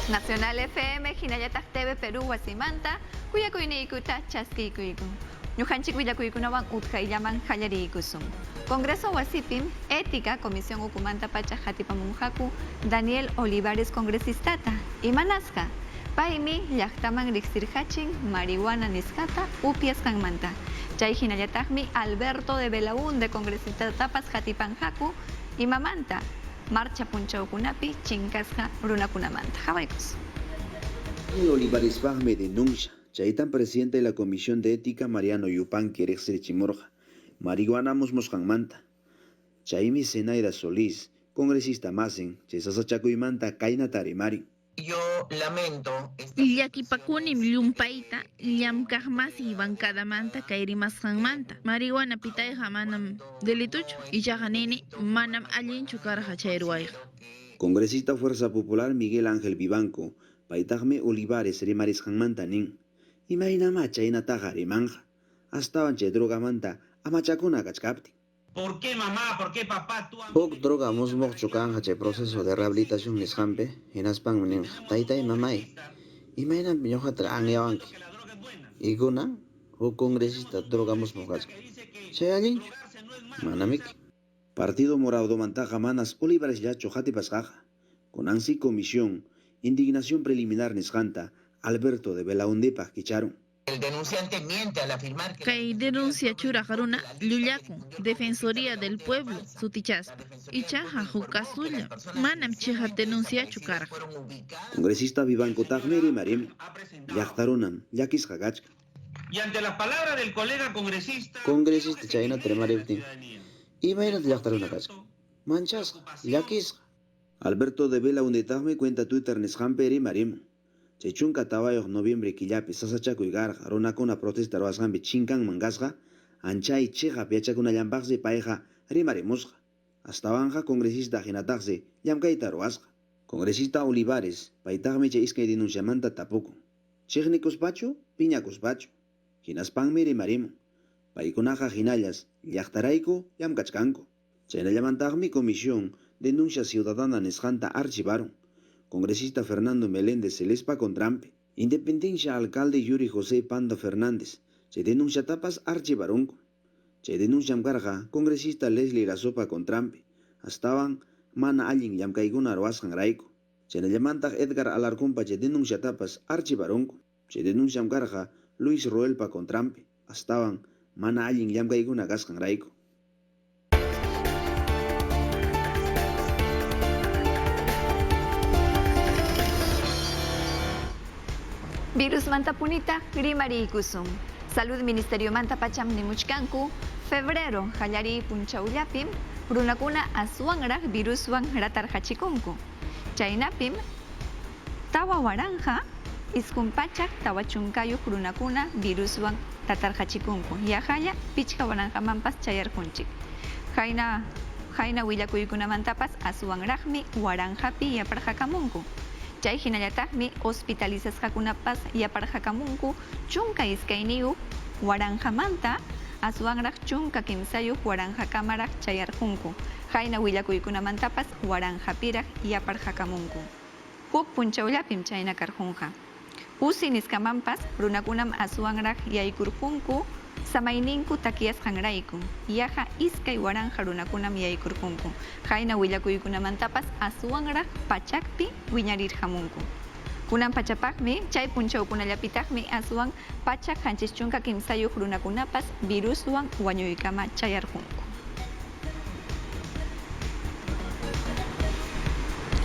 Nacional FM, Hinayataq TV Perú, Wasimanta, Kuyakuyniikuta chaskikuykun. Ñuqanchik willakuykunawan utqayllaman qallariykusun. Congreso Wasipim, Ética, Comisión Ukumanta Pacha Jatipamunjaku, Daniel Olivares Congresistata, Imanasqa, Paymi llaqtaman riqsirqachin marihuana nisqata upiasqanmanta. Chay hinallataqmi Alberto de Belaúnde Congresistatapas Jatipanjaku, Imamanta. Marcha punchawkunapi chinkasqa runakunamanta. Hawaykus. Olivares me denuncia. Chaytan presidente de la Comisión de Ética Mariano Yupanqui Chimorja. Marihuana mosqanmanta. Chaymi Zenaida Solís, congresista masen, Chesasachakuymanta Kaina Tarimari. Yo lamento. Llakipakunim llumpayta llamkaqmasi bancadamanta kayrimasqanmanta. Marihuana pitayqa manam delituchu ichaqa nini manam allinchu karqa chay ruwayqa. Congresista Fuerza Popular Miguel Ángel Vivanco, paytaqmi Olivares rimarisqanmanta nin. Imaynama chaynataqa rimanja. Astawan chay drogamanta amachakuna kachkaptin. ¿Por qué mamá? ¿Por qué papá? Huk droga musmoq chukanja chay proceso de rehabilitación nisqanpi hinaspan nin taytay mamay. Imaynam ñuqata anyawanki. Ikuna huk congresista droga musmoq kachka. Chay allinchu. Manamiki. Partido Morado mantaja manas Olivares yacho hatipasqaqa. Kunansi comisión indignación preliminar nisqanta Alberto de Belaúndepaq kicharon. El denunciante miente al afirmar que... Kay denuncia churaqaruna llullakun Defensoría del Pueblo sutichaspa. Ichaqa hukasulla manam chiqa denunciachu karqa. Congresista Vivanco Tagmeri Marim llaqtarunam llakisqa kachka. Y ante las palabras del colega congresista chayna tremariptin imaynata llaqtaruna kachka. Manchasqa llakisqa. Alberto de Belaúndetaqmi cuenta Twitter nisqanperi Marim. Chechunka tawayoq noviembre killapi sasachakuykarqa runakuna protesta ruwasqanpi chinkan mangasqa anchay chiqa piachakuna llampaqsi payqa rimarimusqa. Astawanja congresista hinataqsi llamkayta ruwasqa. Congresista Olivares paytaqmi chay iskay denunciamanta tapukun. Chiqnikuspachu piñakuspachu. Hinaspanmi rimarimun. Paykunaqa hinallas llaqtarayku llamkachkanku. Chaynallamantaqmi comisión denuncia ciudadana nisqanta archivaron. Congresista Fernando Meléndez Celespa Contrampe. Independencia alcalde Yuri José Pando Fernández. Se denuncia tapas archivaronco. Se denuncian carga congresista Leslie Lasopa Contrampe. Astaban mana allin llamkayguna ruwasqan rayku. Se llamanta Edgar Alarcompa se denuncia tapas archivaronco. Se denuncian carga Luis Roelpa Contrampe. Astaban mana allin llamkayguna kasqan rayku. Virus manta punita rimariykusun. Salud Ministerio manta pacham nimuchkanku. Febrero qallari punchawllapim runakuna aswanraq viruswan ratarqachikunku. Chaynapim tawa waranja iskun pachak tawa chunkayuq runakuna viruswan ratarqachikunku. Yaqalla pichqa waranqamanpas chayarqunchik. Hayna willakuykunamantapas aswanraqmi waranjapi yaparqakamunku. Chay hinallataqmi hospitalizasqakunapas yaparqakamunku chunka iskayniyuq waranjamanta aswanraq chunka kimsayuq waranjakamaraq chayarqunku. Hayna willakuykunamantapas waranjapiraq yaparqakamunku. Huk punchawllapim chayna karqunqa. Usi niskamanpas runakunam aswanraq yaykurqunku samayninku takiyasqanrayku. Yaqa iskay waranja runakunam yaykurqunku. Hayna willakuykunamantapas aswanraq pachakpi wiñarirqamunku. Kunan pachapaqmi chay punchawkunallapitaqmi aswan pachak qanchis chunka kimsayuq runakunapas viruswan wañuykama chayarqunku.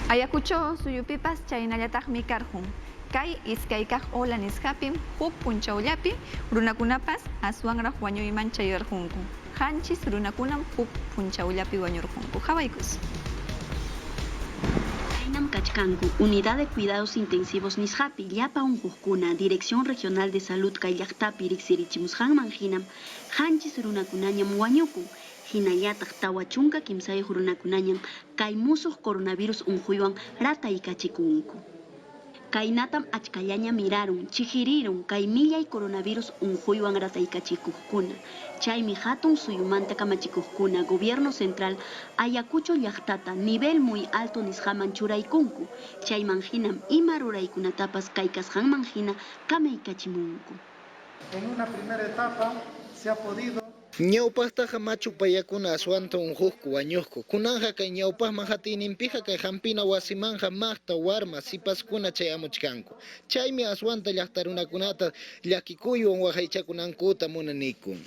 Ayacucho suyupipas chaynallataqmi karqun. Kay iskaykaq ola nisqapim huk punchawllapi runakunapas aswanraq wañuyman chayarqunku. Qanchis runakunam huk punchawllapi wañurqunku. Hawaykus. Chaynam kachkanku Unidad de Cuidados Intensivos nisqapi llapa unquqkuna Dirección Regional de Salud kay llaqtapi riqsirichimusqanman hinam qanchis runakunañam wañukun. Hinallataq tawa chunka kimsayuq runakunañam kay musuq coronavirus unquywan rataykachikunku. Kainatam achkallaña miraron, chihiriron, kay millay coronavirus unjuywan rataykachikuqkuna. Chaymi hatun suyumanta kamachikuqkuna gobierno central Ayacucho llaqtata nivel muy alto nisqaman churaykunku. Chayman hinam ima ruraykunatapas kaykasqanman hina kamaykachimunku. En una primera etapa se ha podido ñawpaqtaqa machu payakuna aswanta unhusku wañusku kunanja kay ñawpaqman hatininpiqa kay hampina wasimanja maqta warma sipaskuna chay amuchkanku chaymi aswanta llaqta runakunata llakikuywan waqaychakunankuta munanikun.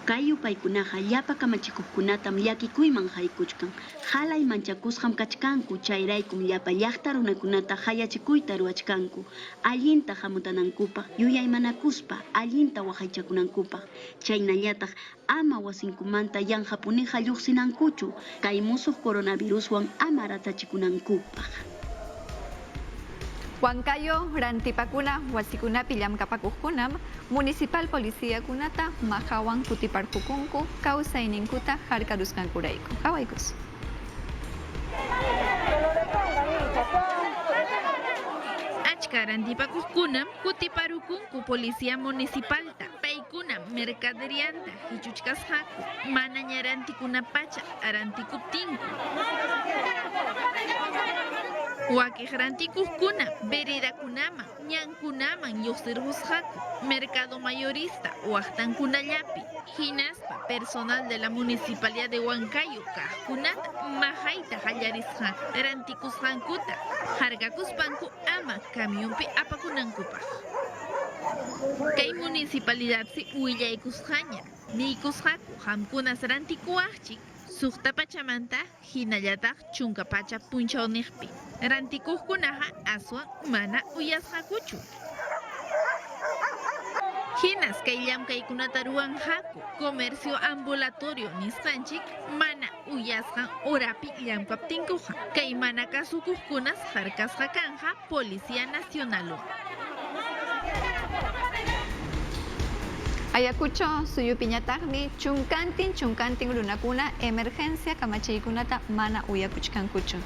Kay upaykunaqa llapa kamachikuqkunatam llakikuyman haykuchkan. Halay manchakusqam kachkanku, chayraykum llapa llaqta runakunata hayachikuyta ruwachkanku. Allinta hamutanankupaq, yuyaymanakuspa, allinta waqaychakunankupaq. Chaynallataq ama wasinkumanta yanhapuniqa lluqsinankuchu, kay musuq coronaviruswan ama ratachikunankupaq. Huancayo, Rantipacuna, Huasicuna, Pillamcapacucunam, Municipal Policía Cunata, Mahawan Cutiparcucuncu, Causa Inincuta, Jarcaruscancuraico. Hawaicus. Achka Rantipacunam, Cutiparucuncu, Policía Municipalta, Paicuna, Mercaderianta, Hichuchcasjacu, Manañaranticuna Pacha, Aranticuptinku. Wakijrantikujkuna, Vereda-kunama, Ñankunaman Yosirhusjaku, Mercado Mayorista, Huajtankunallapi, Hinaspa, personal de la Municipalidad de Huancayo, Kajkunata, Mahaita Hallarisjaku, Rantikusjankuta, Jargakuspanku, Ama, Camionpi Apakunankupaj. Kay Municipalidad si Huillaykusjaña, Nikusjaku, Hamkunas Rantikuajchik, Sukta Pachamanta, Hinayata, Chunkapacha, Punchaonejpi. Rantikukunaha, Aswan, Mana, Uyasjakuchu. Hinas, Kaylam Kaikunataruan Haku, Comercio Ambulatorio, Niskanchik, Mana, Uyasjan, Orapi, Yampaptinkuja, Kaimana Kasukukunas, Jarkas Jakanja, Policía Nacional. Ayacucho, Suyupiñatagmi, Chunkantin Runakuna, Emergencia, Kamachaykunata, Mana Uyakuchkankuchu.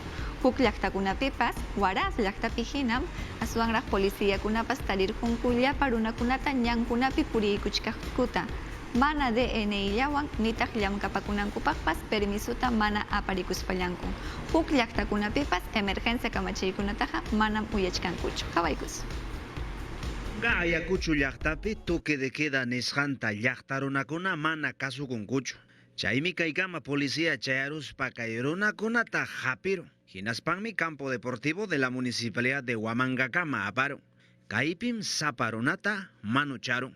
Huk llaqtakunapipas, Waras llaqtapihinam, Aswanraq Policía Kunapas Tarir Junkulla, Parunakunata, Ñankunapi Purikuchkaqkuta. Mana DNI llawan, Nitaq llamkapakunankupaqpas, Permisuta Mana Aparikuspallanku. Huk llaqtakunapipas, Emergencia Kamachaykunataqa, Manam Uyachkankuchu. Hawaikus. Ayacucho llaqtapi toque de queda nisqanta llaqta runakuna mana kasukunkuchu. Chaymi kaykama policía chayaruspa kay runakunata hapiru. Hinaspanmi campo deportivo de la municipalidad de Huamangakama aparu. Kaypim saparunata manucharu.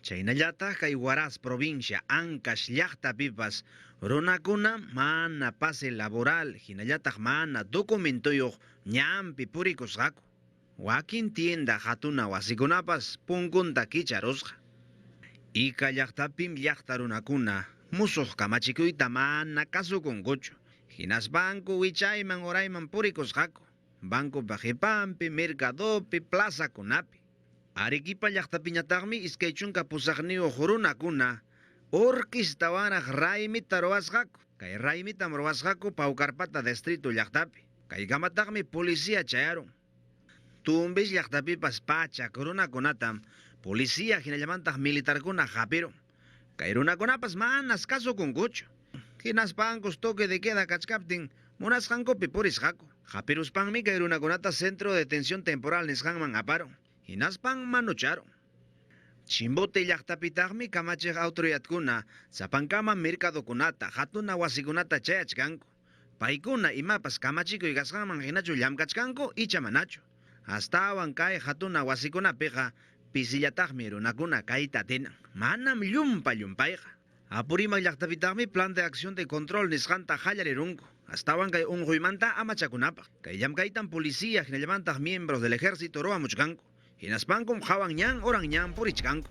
Chaynallataq kay Huaraz provincia Ancash llaqtapipas runakuna mana pase laboral hinallataq mana documentoyuq ñampi purikusqaku. Wakin tienda hatuna wasikunapas punkunta kicharusqa. Ika llaqtapim llaqta runakuna musuq kamachikuyta mana kasukunkuchu. Hinas banco wichayman orayman purikusqaku. Banco Bajipanpi, Mercadopi, Plaza Kunapi. Arequipa llaqtapiñataqmi iskay chunka pusaqniyuq runakuna orquistawaraq raymita ruwasqaku. Kay raymitam ruwasqaku Paucarpata distrito llaqtapi. Kaykamataqmi policía chayarun. Tumbis llaqtapipas pachak runakunatam policía hinallamantaq militarkuna hapiru. Kay runakunapas manas kasukunkuchu. Hinaspankos toque de queda kachkaptin munasqankupi purisqaku. Hapiruspanmi kay runakunata centro de detención temporal nisqanman aparu. Hinaspan manucharu. Chimbote llaqtapitaqmi kamachiq autoridadkuna sapankama mercadokunata hatuna wasikunata chayachkanku. Paykuna imapas kamachikuy kasqanman hinachu llamkachkanku icha manachu. Astawan kay hatuna wasikunapiqa pisillataqmi runakuna kayta tinan. Manam llumpayqa. Apuriman llaqtapitaqmi plan de acción de control nisqanta hallarirunku. Astawan kay unquymanta amachakunapaq. Kay llamkaytan policía hinallamantaq miembros del ejército ruwamuchkanku. Hinaspankum hawan ñan oran ñan purichkanku.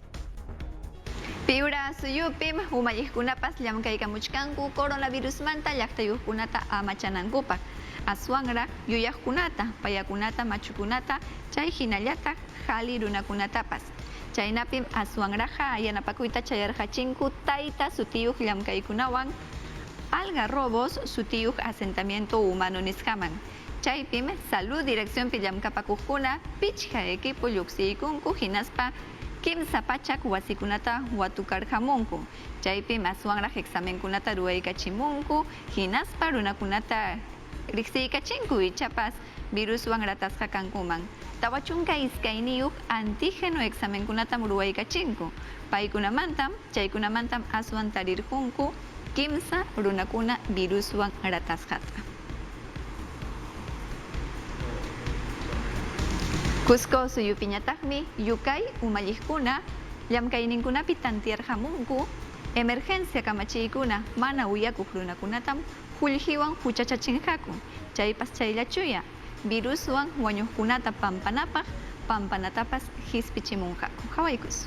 Piura suyupim umayijkunapas llamkaykamuchkanku coronavirus manta llaqtayuqkunata amachanankupak. Aswanraq yuyaqkunata, payakunata, machukunata, chay hinallataq hali runakunatapas. Chaynapim aswanraqa yanapakuyta chayarqachinku tayta sutiyuq llamkaykunawan algarrobos sutiyuq asentamiento humano nisqaman. Chaypim salud dirección pillamkapakukuna pichqa equipo lluqsiykunku hinaspa kimsa pachak wasikunata watukarhamunku. Chaypim aswanraq examenkunata ruwaykachimunku hinaspa runakunata riqsiykachinku ichapas viruswan ratasqa kankuman. Tawachunka iskayniyuq antígeno examenkunatam ruwaykachinku. Chaykunamantam aswan tarirqunku kimsa runakuna viruswan ratasqata. Cusco suyupiñataqmi yukay umalliqkuna llamkayninkunapi tantiarhamunku emergencia kamachiykuna mana uyakuq runakunatam qullqiwan huchachachinqaku. Chaypas chayllachuya viruswan wañuqkunata pampanatapas hispichimunqaku. Hawaykus.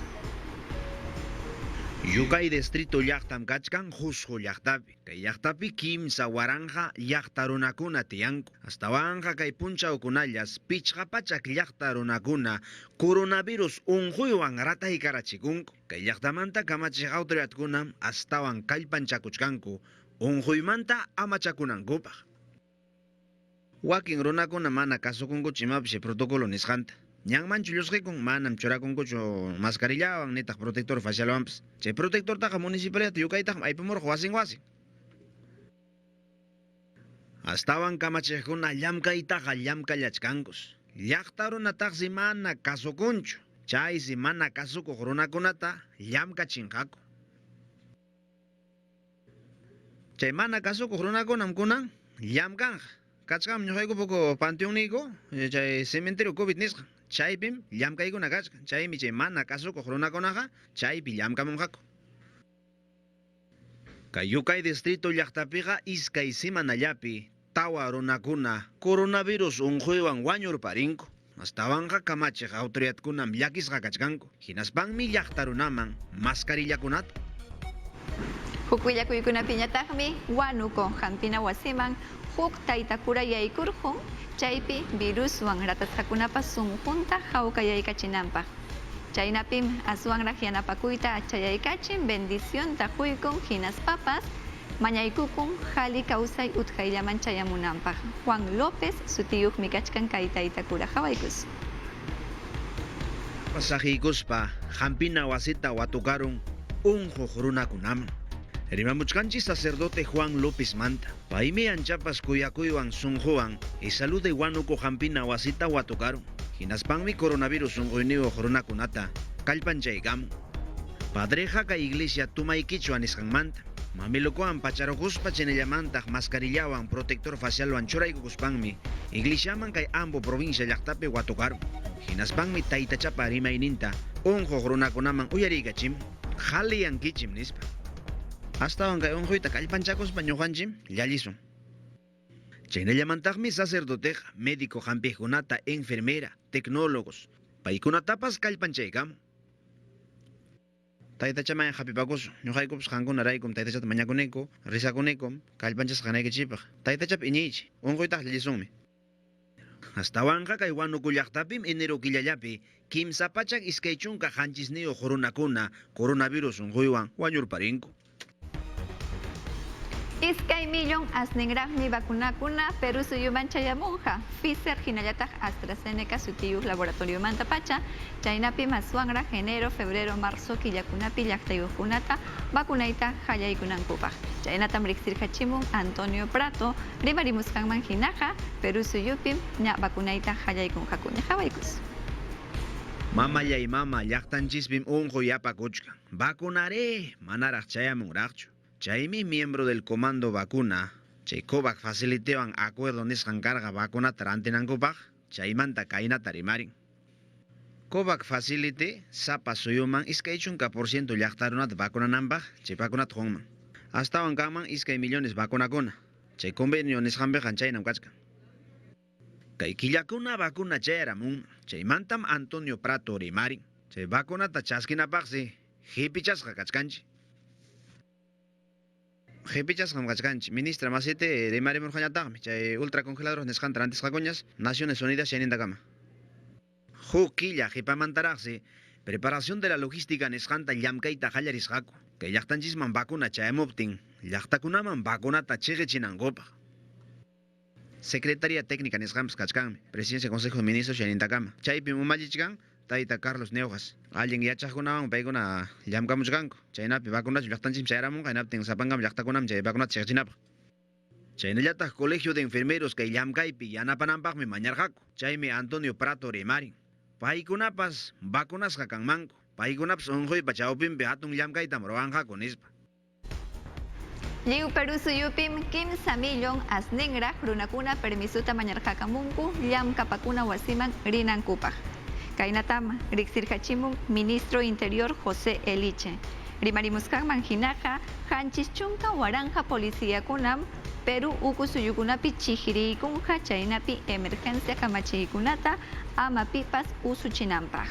Yukay distrito llaqtam kachkan Cusco llaqtapi. Kay llaqtapi kimsa waranja llaqta runakuna tiyanku. Astawanja kay punchawkunallas pichqa pachak llaqta runakuna coronavirus unquywan rataykarchikunku. Kay llaqtamanta kamachiq autoridadkunam astawan kallpanchakuchkanku unquymanta amachakunankupaq. Wakin runakuna mana kasukunkuchu imapish protocolo nisqanta. Ñanmanchu llusqikun manam churakunkuchu mascarillawan nitaq protector facialwanpas. Chay protectortaqa municipalidad yukaytaq aypamurqa wasin. Astawan kamachiqkuna llamkaytaqa llamkallachkankus. Llaqta runataqsi mana kasukunchu. Chaysi mana kasukuq runakunata llamkachinqaku. Chay mana kasukuq runakunam kunan llamkanqa. Kachkam ñuqayku poco panteón niku, chay cementerio COVID nisqa. Chaypim llamkaykuna kachkan. Chaymi chay mana kasukuq runakunaqa chaypi llamkamunqaku. Kay yukay distrito llaqtapiqa iskay semanallapi tawa runakuna coronavirus unquywan wañurparinku. Astawanqa kamachiq autoridadkunam llakisqa kachkanku. Hinaspanmi llaqta runaman mascarillakunata. Hukwillakuykunapiñataqmi wanuko hampina wasiman huk taytakura yaykurqun chaypi viruswan ratasqakunapas sunqunta hawkayaykachinanpaq. Chaynapim aswanraq yanapakuyta chayaykachin bendicionta quykun hinaspapas mañaykukun hali kawsay utkayllaman chayamunanpaq. Juan López sutiyuqmi kachkan kay taytakura. Hawaykus. Pasajikuspa hampina wasita watukarun unquq runakunaman. Rimamuchkanchi sacerdote Juan López manta. Paymi anchapas kuyakuywan sunquwan salud wanuko hampina wasita watukarun. Hinaspanmi coronavirus unquyniuq runakunata kallpanchaykamun. Padreja kay iglesia tumaykichwa nisqanmanta. Mamilukuwan pacharukuspa chinallamantaq mascarillawan protector facialwan churaykukuspanmi iglesiaman kay Ambo provincia llaqtapi watukarun. Hinaspanmi taytachapa rimayninta unquq runakunaman uyariykachim haliyankichim nispa. Astawan kay unquyta kallpanchakuspa ñuqanchim llallisun. Chaynallamantaqmi sacerdoteqa, médico hampiqkunata, enfermera, tecnólogos, paykunatapas kallpanchaykamun. Taytachamay hapipakus, ñuqaykupas qankuna raykum taytachata mañakuniku, risakunikum, kallpanchasqanaykichipaq. Taytachapa iñiychi, unquytaq llallisunmi. Astawanqa kay wanuku llaqtapim enero killallapi kimsa pachak iskay chunka hanchisniyuq runakuna coronavirus unquywan wañurparinku. Iskay millón asninraqmi vacunakuna Perú suyuman chayamunqa. Pfizer hinallataq AstraZeneca sutiyuq laboratoriumanta pacha. Chaynapim aswanraq enero, febrero, marzo killakunapi llaqtayuqkunata vacunayta qallaykunankupaq. Chaynatam riqsirqachimun Antonio Prato rimarimusqanman hinaqa Perú suyupim ña vacunayta qallaykunqakuña. Hawaykus. Mamallay mama llaqtanchispim unqu yapakuchkan. Vacunaré manaraq chayamunraqchu. Chaymi miembro del comando vacuna, chay COVAX facilitewan acuerdo nisqan karqa vacunata rantinankupaq, chaymanta kaynata rimarin. COVAX facilite sapa suyuman iskay chunka % llaqta runata vacunananpaq, chay vacunata qunman. Astawan kanman iskay millones vacunakuna, chay convenio nisqanpiqa chaynam kachkan. Kay killakuna vacuna chayaramun, chaymantam Antonio Prato rimarin. Chay vacunata chaskinapaqsi hipichasqa kachkanchi. Jepichasqam kachkanchi, ministra masite rimarimurqañataqmi, chay ultracongeladores nisqanta rantisqakuñas Naciones Unidas chaynintaqama. Huk killa hipamantaraqsi preparación de la logística nisqanta llamkayta qallarisqaku. Kay llaqtanchisman vacuna chayamuptin, llaqtakunaman vacunata chiqichinanqupaq. Secretaría Técnica nisqampas kachkanmi, Presidencia Consejo de Ministros chanintakama. Chaypi umallichkan Tayta Carlos Neujas. Alguien yachaqkunawan paykuna llamkamuchkanku. Chaynapi vacunachu llaqtanchim chayaramunqa, hinaptin sapankam llaqtakunam chay vacunata chiqchinapaq. Chaynallataq Colegio de Enfermeros kay llamkaypi yanapananpaqmi mañarqaku. Chaymi Antonio Prato rimarin. Paykunapas vacunasqa kanmanku. Paykunapas unquypa chawpinpi hatun llamkaytam ruwanqaku nispa. Liu Perú suyupim kimsa millón asningraj runakuna permisuta mañarqakamunku llamkapakuna wasiman rinankupaq. Kainatama riksirkachimun Ministro Interior José Eliche. Rimarimuskanman hinaqa hanchis chunka waranja policiakunam Perú uku suyukunapi chihiriykunqa chaynapi emergencia kamachiykunata amapipas usuchinanpaq.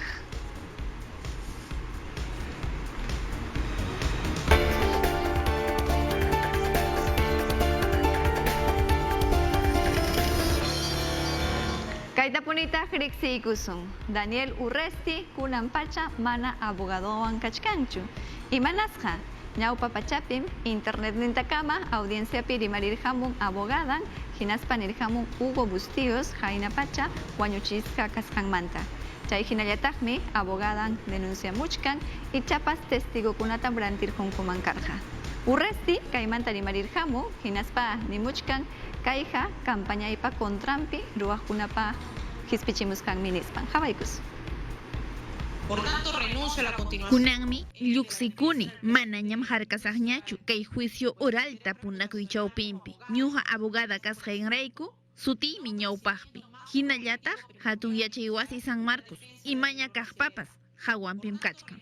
Kaitapunita riksiykusun Daniel Urresti kunampacha mana abogadowan kachkanchu. Imanasqa ñawpa pachapim internet nintakama audienciapi rimarirhamun abogadan hinaspa nirhamun Hugo Bustillos haynapacha wañuchisqa kasqanmanta. Chay hinallataqmi abogadan denunciamuchkan ichapas testigukunatam rantirqunkuman karqa. Urresti kaymanta rimarirhamun hinaspa nimuchkan kayqa campañaypa contrampi ruwaqkunapa hispichimusqanmi nispan. Hawaykus. Por tanto, renuncio a la continuación. Kunanmi lluqsikuni manañam harkasaqñachu kay juicio oral tapunakuy chawpinpi. Ñuqa abogada kasqaynrayku sutiymi ñawpaqpi. Hinallataq hatun yachay wasi San Marcos imaña kaqpapas hawanpim kachkan.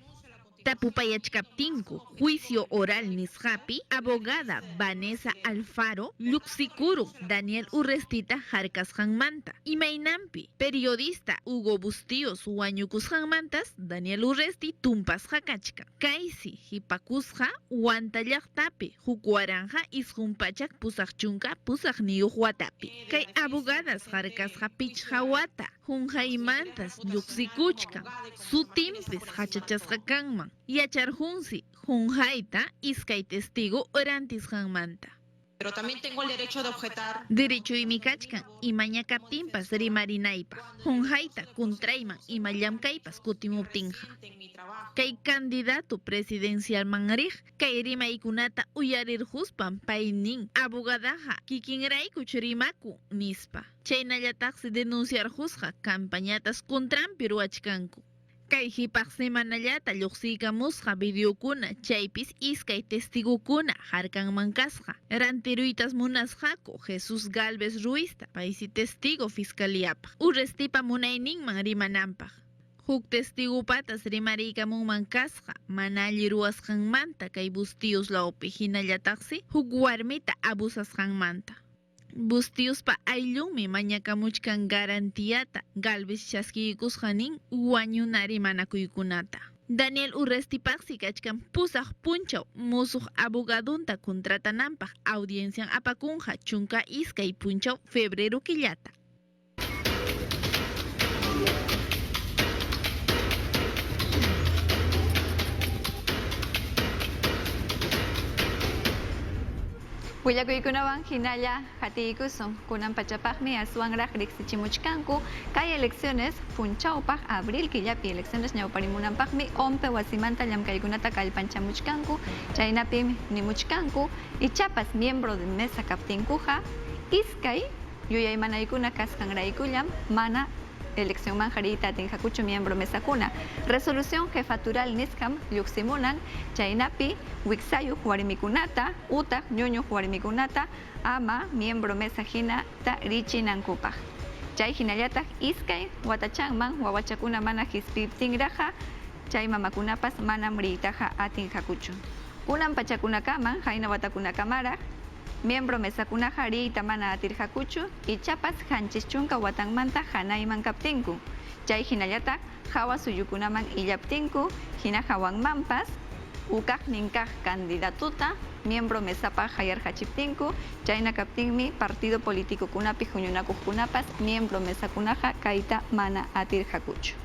Tapupayachkaptinku juicio oral nisqapi abogada Vanessa Alfaro lluqsikuru Daniel Urrestita harkasqanmanta. Imaynampi periodista Hugo Bustillos wañukusqanmantas Daniel Urresti tumpasqa kachkan. Kaysi hipakusqa wantallaqtapi huk waranja isqunpachak pusaq chunka pusaq niyuq watapi. Kay abogadas harkasqa pichqa wata hunjaymantas lluqsikuchkan. Sutimpis hachachasqa kanman. Yacharjunsi junjayta iskay testigo orantisqanmanta. Pero también tengo el derecho de objetar. Derecho imikachkan imaña kaptinpas rimarinaypa. Junjayta kuntrayman ima llamkaypas kutimuptinqa. Kay candidato presidencial manrij kay rimaykunata uyarirhuspan pay nin abogadaja kikinrayku churimaku nispa. Chaynallataqsi denunciarhusqa campañatas contrampi ruwachkanku. Kay hipaq semanallata lluqsiykamusqa videokuna chaypis iskay testigukuna harkanman kasqa. Rantiruytas munasqaku Jesus Galvez Ruizta paysi testigo fiscaliapaq. Urrestipa munayninman rimananpaq. Huk testigupatas rimariykamunman kasqa mana alli ruwasqanmanta kay Bustillos lawpi hinallataqsi huk warmita abusasqanmanta. Bustilluspa ayllunmi mañakamuchkan garantiyata Galvez chaskiykusqanin wañunari manakuykunata. Daniel Urrestipaqsi kachkan pusaq punchaw musuq abogadunta contratananpaq audiencian apakunqa chunka iskay punchaw febrero killata. Willakuykunawan hinalla hatiykusun kunan pachapaqmi aswanraq riqsichimuchkanku kay elecciones punchawpaq abril killapi elecciones ñawparimunanpaqmi 11 wasimanta llamkaykunata kallpanchamuchkanku chaynapim nimuchkanku ichapas miembro de mesa kaptinkuqa iskay yuyaymanaykuna kasqanraykullam mana elección manjarita tinjakuchu miembro mesakuna. Resolución jefatural niskam lluqsimunan chaynapi wiksayu warmikunata utaq ñuñu warmikunata ama miembro mesa hinata richinankupaq. Chay hinallataq iskay watachanman wawachakuna mana hispiptinraqa chay mamakunapas manam riytaqa atinjakuchu. Kunan pachakunakaman hayna watakunakamara miembro mesakunaqa riyta mana atirhakuchu ichapas hanchis chunka watanmanta hanayman kaptinku. Chay hinallataq hawa suyukunaman illaptinku hina hawanmanpas ukaq ninkaq candidatuta miembro mesapa hayarhachiptinku chayna kaptinmi partido político kunapi huñunakuqkunapas miembro mesakunaqa kayta mana atirhakuchu.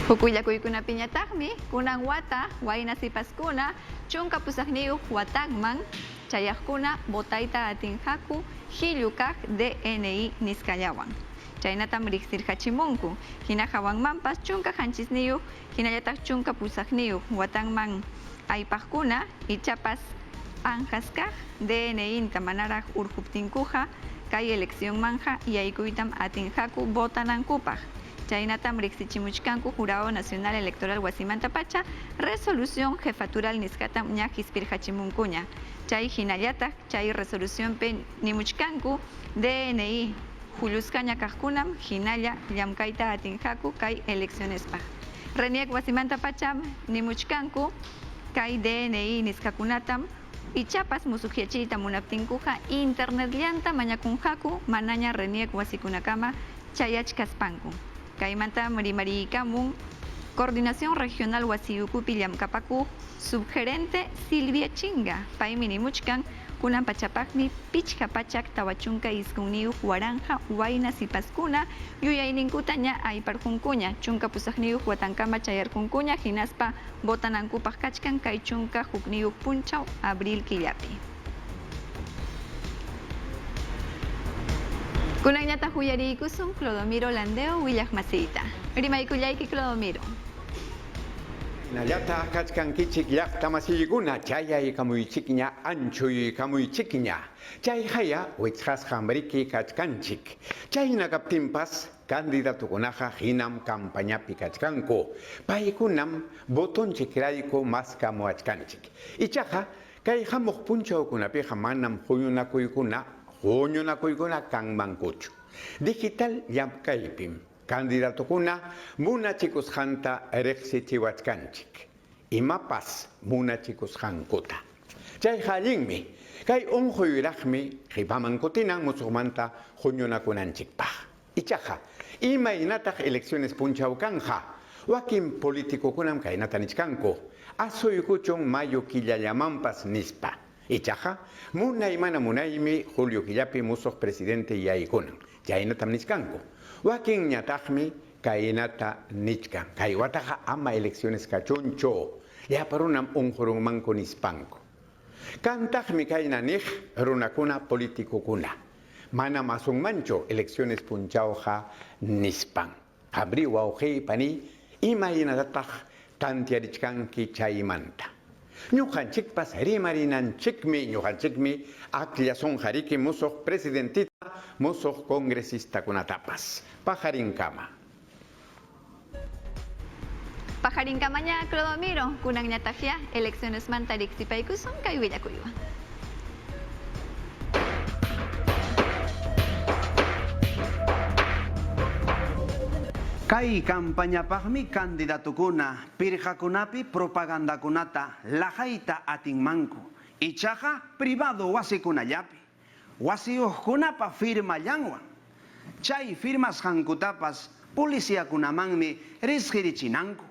Hukuyakuykunapiñataqmi kunan wata wayna sipaskuna chunka pusaqniyuq watanman chayaqkuna botayta atinqaku hillukaq DNI nisqallawan. Chaynatam riqsirqachimunku. Hina hawanmanpas chunka hanchisniyuq hinallataq chunka pusaqniyuq watanman aypaqkuna ichapas anqaskaq DNI-nta manaraq urquptinkuqa kay eleccionmanja yaykuytam atinqaku votanankupaq. Chaynatam riqsichimuchkanku Jurado Nacional Electoral Wasimanta Pacha resolución jefatural nisqatam ña hispirqachimunkuña. Chay hinallataq chay resolucionpi nimuchkanku DNI Juliuscaña kaqkunam hinalla llamkayta atinqaku kay eleccionespaq. Reniek Wasimanta Pacham nimuchkanku kay DNI nisqakunatam ichapas musuqyachiyta munaptinkuqa internet llanta mañakunqaku manaña reniek wasikunakama chayachkaspanku. Kaymantam rimariykamun Coordinación Regional Wasiyukupi llamkapakuq subgerente Silvia Chinga. Paymi nimuchkan kunan pachapaqmi pichqa pachak tawachunka isqunniyuq waranja wayna sipaskuna yuyayninkuta ña ayparqunkuña. Chunka pusaqniyuq watankama chayarqunkuña hinaspa votanankupaq kachkan kay chunka hukniyuq punchaw abril killapi. Kunanñata huyariykusun Clodomiro Landeo willaq masiyta. Rimaykullayki Clodomiro. Nallata kachkankichik llaqta masiykuna chayay kamuychikña anchuy kamuychikña chay haya wichqasqanriki kachkanchik chayna kaptinpas candidatukunaqa hinam campañapi kachkanku paykunam botonchikrayku maskamuachkanchik ichaqa kay hamuq punchawkunapiqa manam huñunakuykuna kanmankuchu digital llamkaypim candidatukuna munachikusqanta riqsichiwachkanchik imapas munachikusqankuta chay hallinmi kay unquyraqmi qipaman kutinan musuqmanta huñunakunanchikpaq ichaqa imaynataq elecciones punchaw kanja wakin politikukunam kaynata nichkanku asuykuchun mayo killallamanpas nispa ichaqa munay mana munaymi Julio killapi musuq presidente yaykunan chaynatam nichkanku wakin ñataqmi kaynata nichkan kay wataqa ama elecciones kachuncho llaparunam unqurunmanku nispanku kantaqmi kayna niq runakuna politikukuna mana masunmancho elecciones punchawqa nispan abri wawqiypani imaynatataq tantiarichkanki chaymanta ñuqanchikpas rimarinanchikmi aqllasunqariki musuq presidentita musuq congresista pajarinkama. Pajarinkamaña Clodomiro, kunanñataqya elecciones manta riqsipaykusun kay willakuywan. Kay campañapaqmi candidatukuna pirqakunapi propagandakunata laqayta atinmanku ichaqa privado wasikunallapi wasiyuqkunapa firmallanwan chay firmasqankutapas policiakunamanmi risqirichinanku.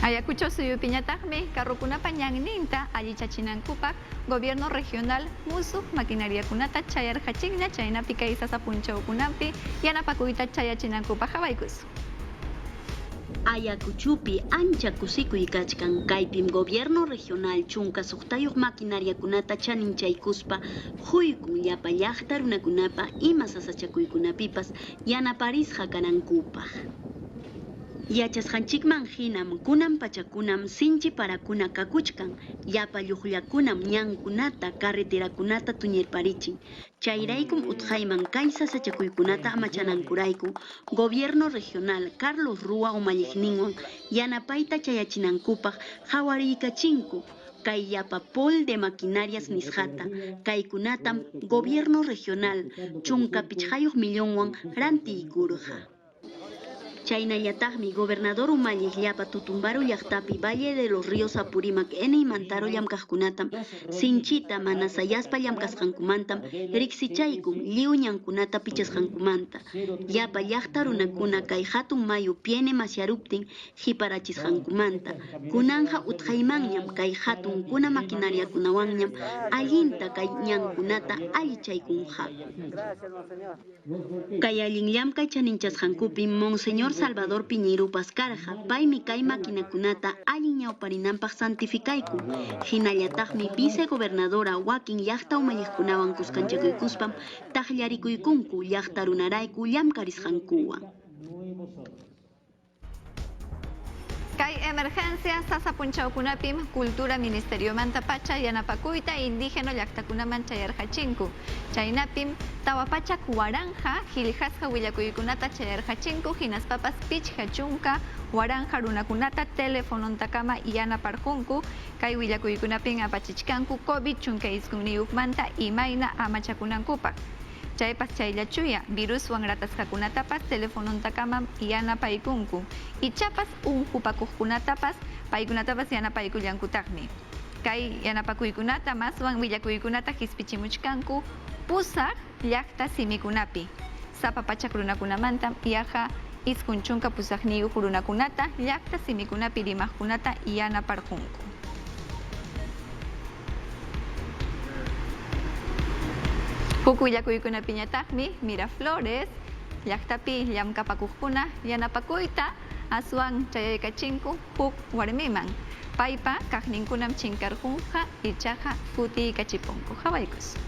Ayacucho suyupiñataqmi karrukunapa ñanninta allichachinankupaq gobierno regional musuq maquinariakunata chayarqachikña chaynapi kay sasa punchawkunapi yanapakuyta chayachinankupaq hawaykusun. Ayacuchupi ancha kusikuy kachkan kaypim gobierno regional chunka suqtayuq maquinariakunata chaninchaykuspa huykun llapa llaqta runakunapa ima sasachakuykunapipas yanaparisqa kanankupaq. Yachasqanchikman hinam kunan pachakunam sinchi parakuna kakuchkan llapa lluqllakunam ñankunata carreterakunata tuñirparichin chayraykum utqayman kay sasachakuykunata amachanankurayku gobierno regional Carlos Rua umalliqninwan yanapayta chayachinankupaq qhawariychinku kay llapa pol de maquinarias nisqata kaykunatam gobierno regional chunka pichqayuq millonwan rantiykurqa. Chaynallataqmi gobernador Umalliq llapa Tutumbaru llaqtapi Valle de los Ríos Apurimac eni mantaro llamkaqkunatam sinchita mana sayaspa llamkasqankumantam riqsichaykun lliw ñankunata pichasqankumanta llapa llaqta runakuna kay hatun mayu piene masyaruptin hiparachisqankumanta kunanja utqaymanñam kay hatunkuna maquinariakunawanñam allinta kay ñankunata allichaykunqa kay allinllam kay chaninchasqankupi Monseñor Salvador Piñero Pascarja paymi kay maquinakunata allin ñawparinanpaq santificaykun hinallataqmi vicegobernadora wakin llaqta umalliqkunawan kuskanchakuykuspam taqllarikuykunku llaqta runarayku llamkarisqankuwan Kay emergencia sasa punchawkunapim cultura ministerio manta pacha yanapakuyta indígena llaqtakunaman chayarqachinku chaynapim tawapacha waranja hiljasqa willakuykunata chayarqachinku hinaspapas pichqa chunka waranja runakunata telefonontakama yanaparqunku kay willakuykunapim apachichkanku COVID chunka iskunniyuqmanta imayna amachakunankupaq chaypas chayllachuya viruswan ratasqakunatapas telefonontakama yanapaykunku ichapas unqupakuqkunatapas paykunatapas yanapaykullankutaqmi kay yanapakuykunata maswan willakuykunata hispichimuchkanku pusaq llaqta simikunapi sapa pachak runakunamantam yaqa iskun chunka pusaqniyuq runakunata llaqta simikunapi rimaqkunata yanaparqunku Huk willakuykunapiñataqmi Miraflores, llaqtapi llamkapakuqkuna yanapakuyta aswan chayaykachinku huk warmiman. Paypa kaqninkunam chinkarqunqa ichaqa futiykachipunku. Hawaykus.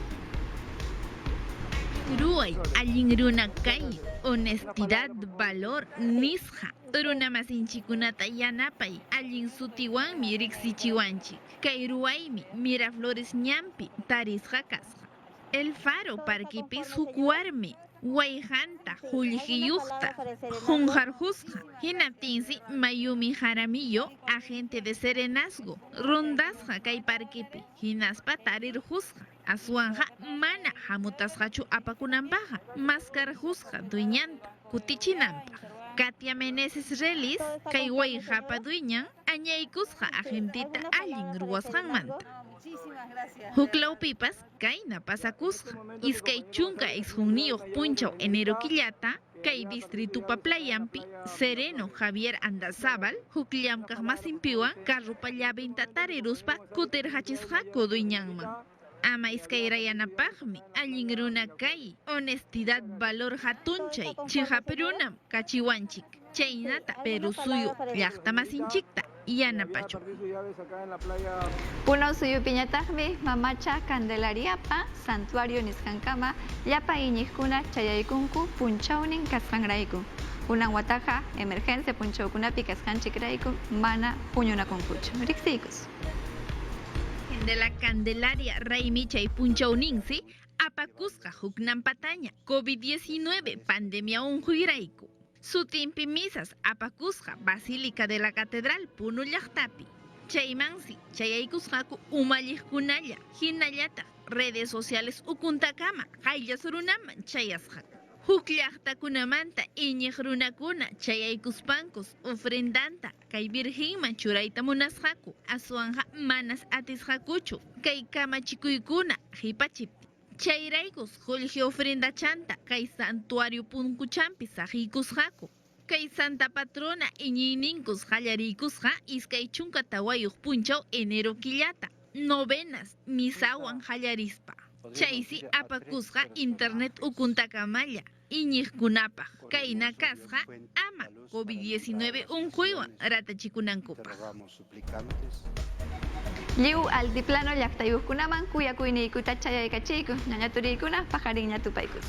Ruay, allin runa kay, honestidad, valor, nisqa. Runa masinchikunata yanapay, allin sutiwanmi riqsichiwanchik. Kay ruwaymi Miraflores ñampi tarisqa kasqa. El Faro parquipi sukuarmi, wayjanta, juljiyuqta, junjarjusqa, hinaptinsi Mayumi Jaramillo, agente de serenazgo, rondasqa kay parquipi, hinaspa tarirjusqa, aswanja mana hamutasqachu apakunanpaqa, maskarjusqa dueñanta, kutichinanpaq. Katia Meneses Relis, kay wayjapa dueñan, añaykusqa agentita allin ruwasqanmanta. Huklawpipas kayna pasakusqa iskay chunka exjunniyuq punchaw enero killata kay distritupa playampi Sereno Javier Andazábal hukllamkaq masinpiwan carrupa llavinta tariruspa kutirhachisqaku dueñanman ama iskayrayanapaqmi allin runa kay honestidad valor hatunchay chihapi runam kachiwanchik chaynata Perú suyu llaqta masinchikta yanapachu Punaw suyupiñataqmi mamacha Candelariapa santuario nisqankama llapa iñiqkuna chayaykunku punchawnin kasqanrayku kunan wataqa emergencia punchawkunapi kasqanchikrayku mana puñunakunkuchu riqsiykus de la Candelaria Raymi chay punchawninsi apakusqa huknan pataña COVID-19 pandemia unquyrayku sutinpi misas apakusqa Basílica de la Catedral Punu llaqtapi chaymansi chayaykusqaku umalliqkunalla hinallataq redes sociales ukuntakama qayllas runaman chayasqaku huk llaqtakunamanta iñiq runakuna chayaykuspankus ofrendanta kay virgenman churayta munasqaku aswanja manas atisqakuchu kay kamachikuykuna hipachipti chayraykus qullqi ofrendachanta kay santuario punkuchampi saqiykusqaku kay Santa Patrona iñiyninkus qallariykusqa iskay chunka tawayuq punchaw enero killata novenas misawan qallarispa chaysi apakusqa internet ukuntakamalla iñiqkunapaq kayna kasqa ama COVID-19 unquywan ratachikunankupaq Lliw altiplano llaqtayuqkunaman kuyakuyniykuta chayaykachiyku ñañaturiykuna pajarinña tupaykus